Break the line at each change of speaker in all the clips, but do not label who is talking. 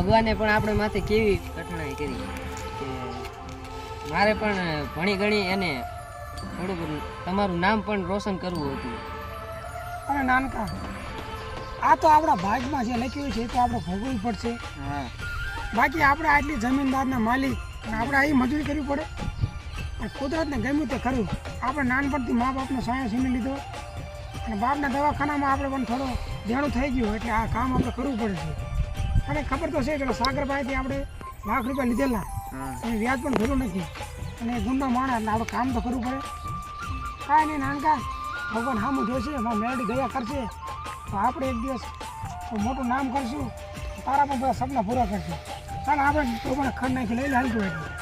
ભગવાને પણ આપણે માથે કેવી કઠણાઈ કરી કે મારે પણ ભણી ગણી એને થોડુંક તમારું નામ પણ રોશન કરવું હતું.
અને નાનકા આ તો આપણા ભાગમાં જે લખ્યું છે એ તો આપણે ભોગવવું પડશે.
હા,
બાકી આપણે આટલી જમીનદારના માલિક અને આપણે અહીં મજૂરી કરવી પડે. અને કુદરતને ગમ્યું તે ખરું. આપણે નાનપણથી મા બાપનો સાયો સીની લીધો અને બાપના દવાખાનામાં આપણે પણ થોડો દેણું થઈ ગયું એટલે આ કામ આપણે કરવું પડે છે. અને ખબર તો છે કે સાગરભાઈથી આપણે લાખ રૂપિયા લીધેલા અને વ્યાજ પણ ભર્યું નથી અને ગુંડો માણસ એટલે આપણે કામ તો કરવું પડે. કાંઈ નહીં નાનકા, ભગવાન સામું જોશે, મેળડી દયા કરશે તો આપણે એક દિવસ મોટું નામ કરશું, તારા પણ બધા સપના પૂરા કરશું. ચાલ આપણે તો પણ ખડ નાખી લઈ લે હાલતું એટલે.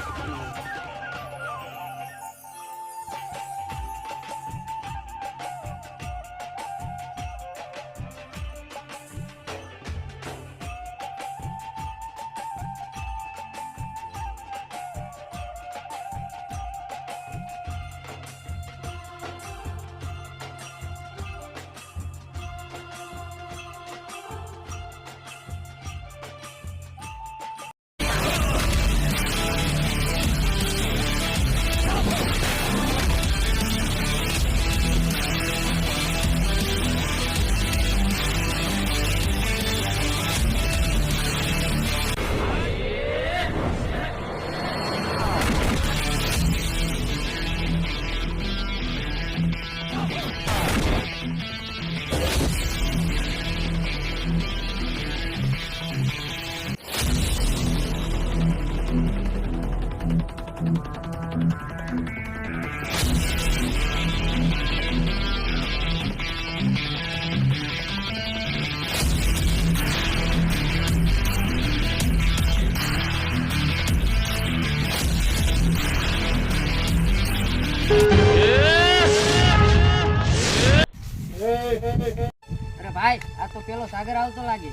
અરે ભાઈ, આ તો પેલો સાગર આવતો લાગે.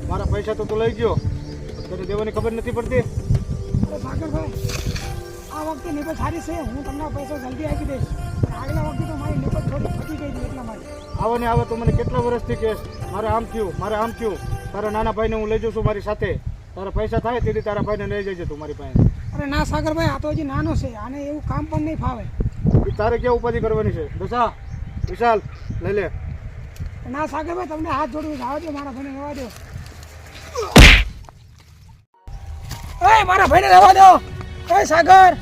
મારા પૈસા તો તું લઈ ગયો, તને દેવાની ખબર નથી પડતી.
અરે સાગરભાઈ, આ વખતે નિપજ સારી છે, હું તમને પૈસા જલ્દી આપી દઈશ. આગલા વખતે તો મારી નિપજ થોડી ફટી ગઈ હતી એટલા માટે.
આવો ને આવો તો મને કેટલા વર્ષથી કહેશ મારે આમ થયું. તારા નાના ભાઈને હું લઈ જઉં છું મારી સાથે. તારા પૈસા થાય તેથી તારા ભાઈને લઈ જજે તું મારી પાસે.
અરે ના સાગરભાઈ, આ તો હજી નાનો છે, આને એવું કામ પણ નહીં ફાવે.
તારે ક્યાં ઉપાધિ કરવાની છે? દશા, વિશાલ લઈ લે.
ના સાગરભાઈ, તમને હાથ જોડું જવા દો, મારા ભાઈને રહેવા દો. એ મારા ભાઈને રહેવા દો. એ સાગર,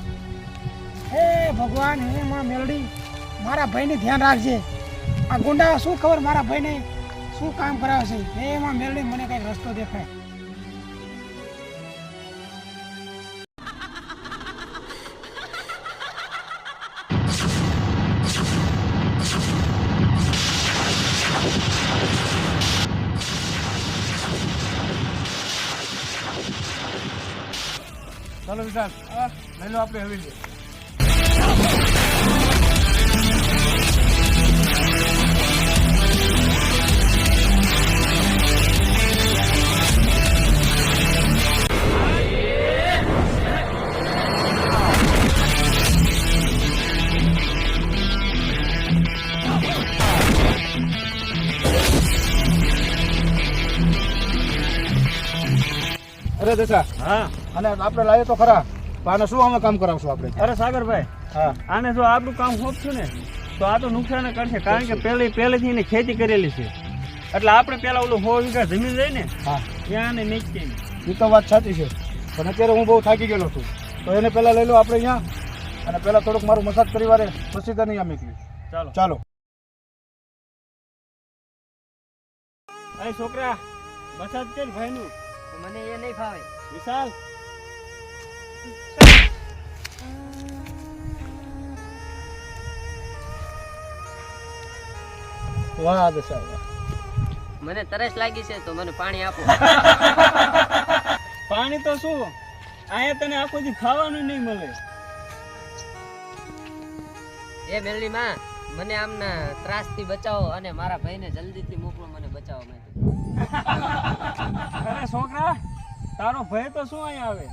હે ભગવાન, હે માં મેલડી, મારા ભાઈને ધ્યાન રાખજે. આ ગુંડા શું ખબર મારા ભાઈને શું કામ કરાવે છે. હે માં મેલડી, મને કંઈક રસ્તો દેખાય.
ચાલો વિશાલ, લઈ લો આપણે હવેલી. અરે દશા,
હા,
અને આપણે લાવીએ તો ખરા, તો આને શું અમે કામ કરાવશું આપણે?
અરે સાગરભાઈ,
હા,
આને જો આપણું કામ સોંપશું ને તો આ તો નુકસાન કરશે, કારણ કે પહેલેથી એને ખેતી કરેલી છે. એટલે આપણે પેલા ઓલું 100 વીઘા જમીન લઈ ને,
હા,
ત્યાં ને નીચે.
એ તો વાત સાચી છે, પણ અત્યારે હું બહુ થાકી ગયેલો છું, તો એને પહેલા લઈ લો આપણે અહીંયા, અને પહેલા થોડુંક મારું મસાજ કરી વારે પછી તને અહીંયા મોકલી. ચાલો.
અરે છોકરા, મસાજ કર ભાઈનું.
મને એ નહીં ફાવે.
વિશાલ,
વાહ દશા, વાહ.
મને તરસ લાગી છે તો મને પાણી આપો.
પાણી તો શું, અહીંયા તને આખો દી ખાવાનું નહીં મળે.
એ મેલડી માં, મને આમના ત્રાસથી બચાવો અને મારા ભાઈને જલ્દીથી મોકલો, મને બચાવવા માટે.
અરે છોકરા, તારો ભય તો શું અહીંયા આવે?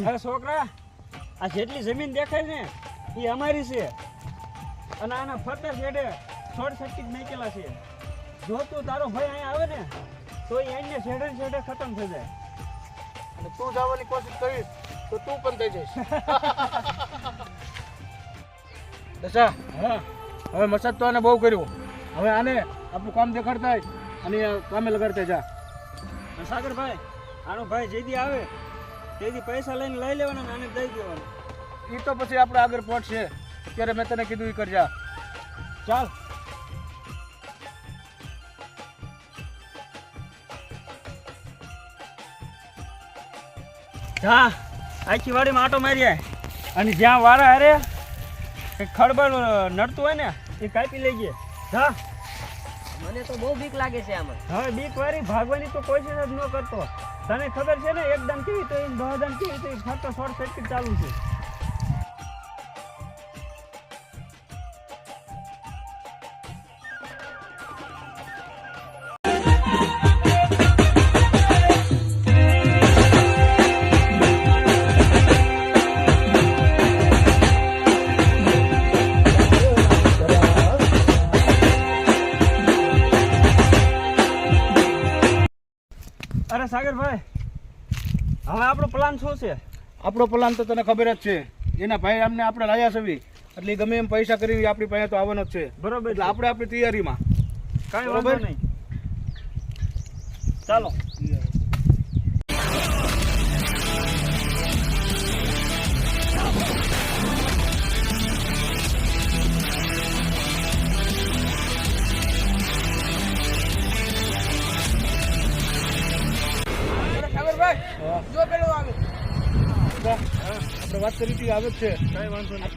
અરે છોકરા, આ જેટલી જમીન દેખાય ને એ અમારી છે અને આના ફરતે છેડે શોર્ટ સર્કિટ નાખેલા છે. જો તું તારો ભાઈ અહીંયા આવે ને તો એને છેડે છેડે ખતમ થઈ જાય.
અને તું જવાની કોશિશ કરીશ તો તું પણ થઈ જઈશ. દશા,
હા
હવે મસાજ તો આને બહુ કર્યું. હવે આને આપણું કામ દેખાડતા હોય અને કામે લગાડતા જા.
અને સાગરભાઈ, આનો ભાઈ જેદી આવે તેથી પૈસા લઈને લઈ લેવાના અને આને દઈ દેવાના.
એ તો પછી આપણે આગળ પહોંચશે. અત્યારે મેં તને કીધું એ કરજા. ચાલ.
હા, આખી વાડીમાં આટો મારી આય અને જ્યાં વારા હારે ખડબડ નડતું હોય ને એ કાપી લઈ ગયા. હા,
મને તો બહુ બીક લાગે છે આમાં.
હવે બીક વાળી ભાગવાની તો કોશિશ જ ન કરતો. તને ખબર છે ને એકદમ કેવી તો દમ કેવી તો ફક્ત શોર્ટ સર્કિટ ચાલુ છે. અરે સાગરભાઈ, હવે આપણો પ્લાન શું છે?
આપણો પ્લાન તો તને ખબર જ છે. એના ભાઈ અમને આપણે લાયા છે એટલે ઈ ગમે એમ પૈસા કરીને આપણી પાસે તો આવવાનો જ છે.
બરોબર
એટલે
છે.
આપણે આપણી તૈયારીમાં.
કાંઈ
બરોબર?
વાંધો નહીં. ચાલો.
સાગરભાઈ, જો પેલો આવે.
આપણે વાત કરી હતી આવે જ છે.
કાંઈ વાંધો નહીં.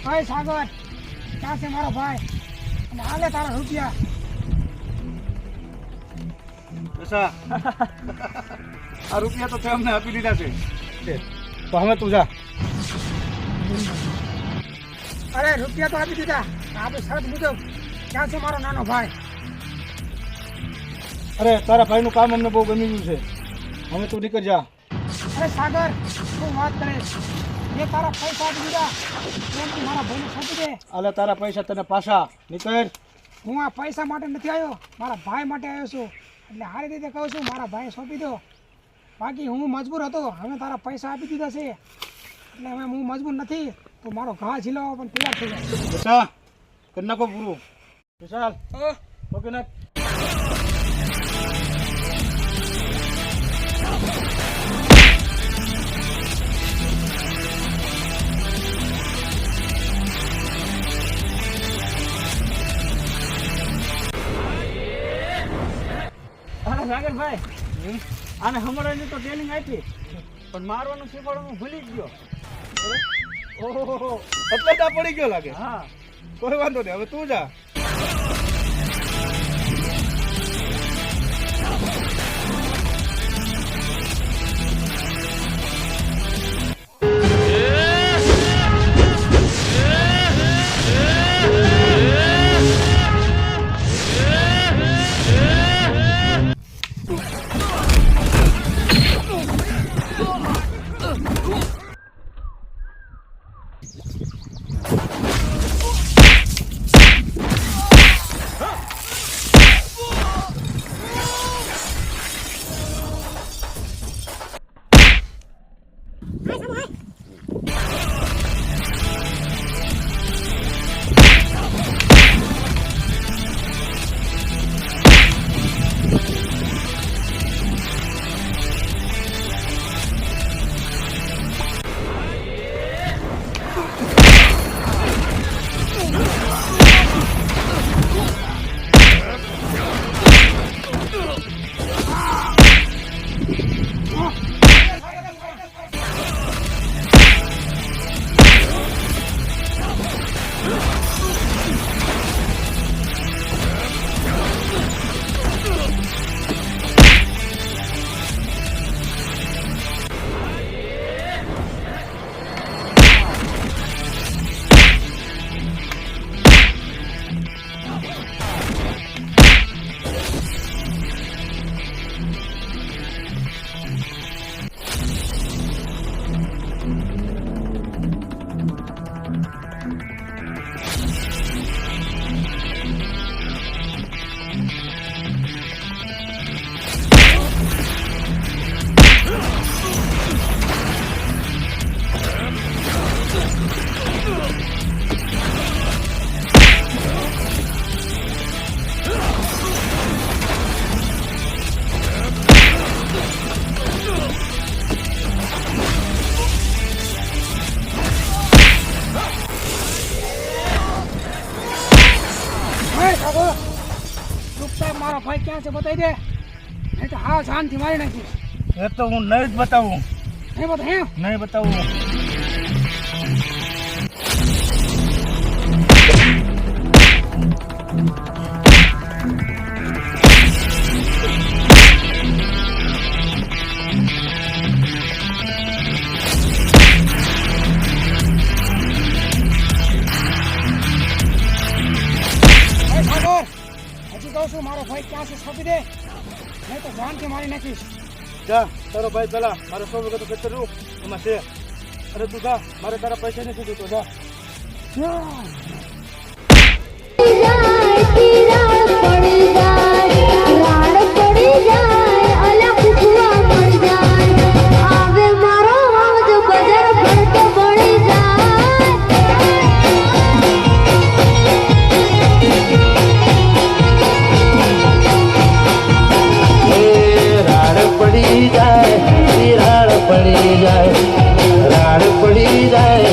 ભાઈ સાગર, ક્યાં છે મારો ભાઈ? અને હાલે તારા રૂપિયા.
દશા, આ રૂપિયા તો તે અમને આપી દીધા છે. તો હવે તું જા.
અરે રૂપિયા તો આપી દીધા. આપણે શરત મુજબ ક્યાં છે મારો નાનો ભાઈ?
અરે તારા ભાઈનું કામ અમને બહુ ગમી ગયું છે. હવે તું નીકળ જા.
અરે સાગર, શું વાત કરે? મેં તારા પૈસા આપી દીધા, એમ તું મારા ભાઈને સોંપી દે.
અલે તારા પૈસા તને પાછા. નીકળ.
હું આ પૈસા માટે નથી આવ્યો, મારા ભાઈ માટે આવ્યો છું. એટલે સારી રીતે કહું છું, મારા ભાઈ સોંપી દો. બાકી હું મજબૂર હતો, હવે તારા પૈસા આપી દીધા છે એટલે હવે હું મજબૂર નથી, તો મારો ઘા ઝીલવા પણ તૈયાર થઈ જાય.
દશા, કરી નાખો પૂરું. વિશાલ, ઓકે નાખ.
અરે સાગરભાઈ, આને હમણાંની તો ટ્રેનિંગ આપી પણ મારવાનું શીખવાડવાનું ભૂલી જ ગયો.
ઓહો, એટલે જ આ પડી ગયો લાગે.
હા,
કોઈ વાંધો નહીં, હવે તું જા.
ભાઈ ક્યાં છે બતાવી દે, નહીં તો હા જાનથી મારી નાખીશ.
એ તો હું નહીં જ બતાવું,
નહીં બતા એમ
નહીં બતાવું.
ભાઈ સાગર, હજી કહું છું મારો ભાઈ ક્યાં છે સોંપી દે, નહીં તો જાનથી મારી નાખીશ.
જા તારો ભાઈ પેલા મારે 100 વીઘા તો ખેતર રહ્યું એમાં છે. અરે તું જા, મારે તારા પૈસા નથી જોતો. જા
પડી જાય, રાડ પડી જાય,